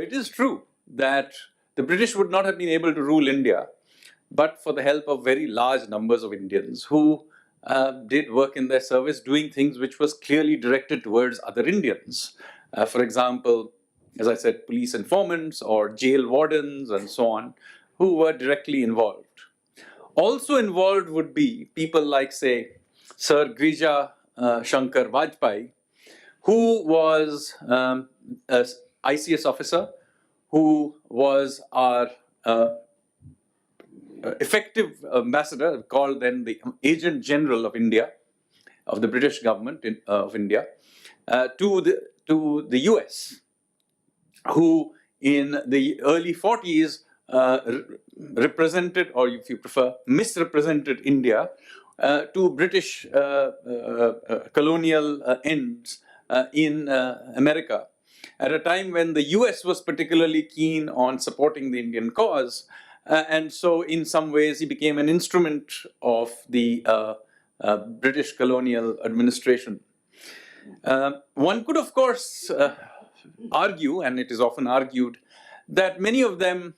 it is true that the British would not have been able to rule India but for the help of very large numbers of Indians who did work in their service doing things which was clearly directed towards other Indians. For example, as I said, police informants or jail wardens and so on, who were directly involved. Also involved would be people like, say, Sir Grija Shankar Vajpayee, who was an ICS officer, who was our effective ambassador, called then the Agent General of India, of the British government of India, to the US, who in the early 40s represented, or if you prefer, misrepresented India to British colonial ends in America, at a time when the US was particularly keen on supporting the Indian cause. And so in some ways he became an instrument of the British colonial administration. One could, of course, argue, and it is often argued, that many of them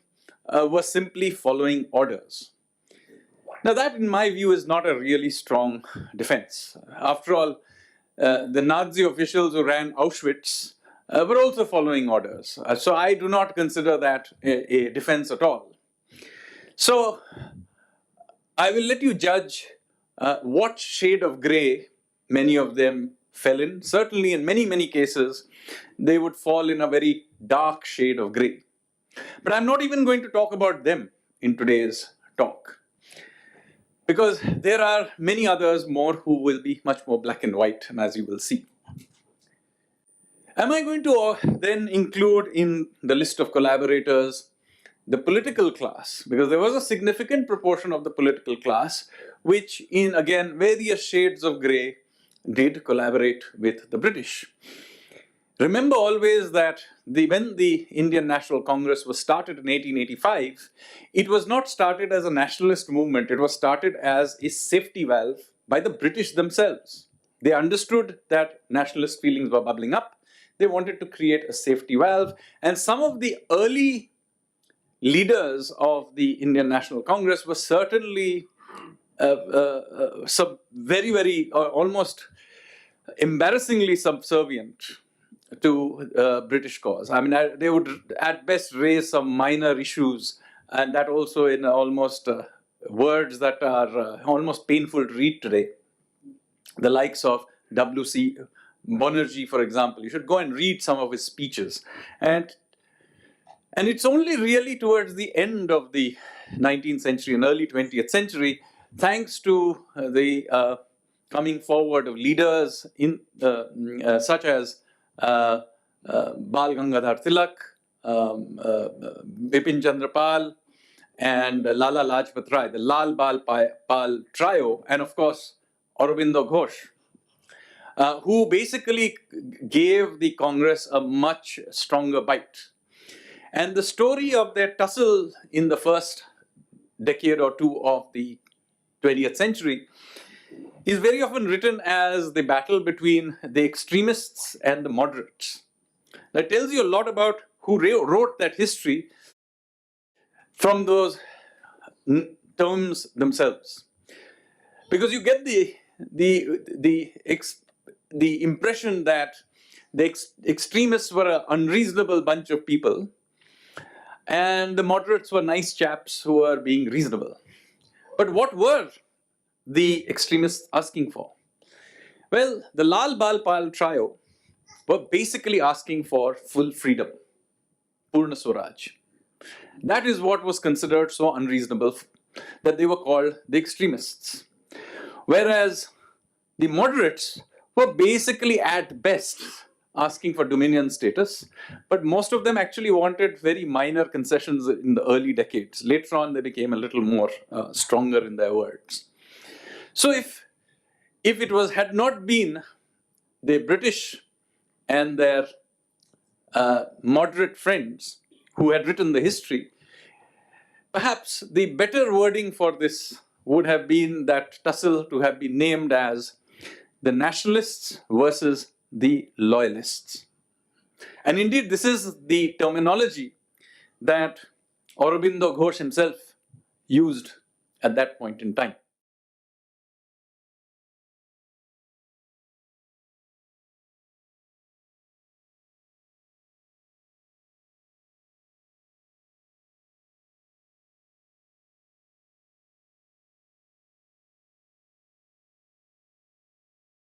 were simply following orders. Now that, in my view, is not a really strong defense. After all, the Nazi officials who ran Auschwitz were also following orders. So I do not consider that a defense at all. So I will let you judge what shade of grey many of them fell in. Certainly in many, many cases, they would fall in a very dark shade of grey. But I'm not even going to talk about them in today's talk, because there are many others more who will be much more black and white, and as you will see. Am I going to then include in the list of collaborators the political class? Because there was a significant proportion of the political class which, in again various shades of grey, did collaborate with the British. Remember always that when the Indian National Congress was started in 1885, it was not started as a nationalist movement, it was started as a safety valve by the British themselves. They understood that nationalist feelings were bubbling up, they wanted to create a safety valve, and some of the early leaders of the Indian National Congress were certainly almost embarrassingly subservient to British cause. I mean, they would at best raise some minor issues, and that also in almost words that are almost painful to read today. The likes of W.C. Banerjee, for example. You should go and read some of his speeches. And it's only really towards the end of the 19th century and early 20th century, thanks to the coming forward of leaders such as Bal Gangadhar Tilak, Bipin Chandra Pal, and Lala Lajpat Rai, the Lal Bal Pal trio, and of course Aurobindo Ghosh, who basically gave the Congress a much stronger bite. And the story of their tussle in the first decade or two of the 20th century is very often written as the battle between the extremists and the moderates. That tells you a lot about who wrote that history from those terms themselves. Because you get the impression that the extremists were an unreasonable bunch of people, and the moderates were nice chaps who were being reasonable. But what were the extremists asking for? Well, the Lal Bal Pal trio were basically asking for full freedom, Purna Swaraj. That is what was considered so unreasonable that they were called the extremists. Whereas the moderates were basically at best asking for dominion status, but most of them actually wanted very minor concessions in the early decades. Later on, they became a little more stronger in their words. So if it had not been the British and their moderate friends who had written the history, perhaps the better wording for this would have been that tussle to have been named as the Nationalists versus the Loyalists. And indeed, this is the terminology that Aurobindo Ghosh himself used at that point in time.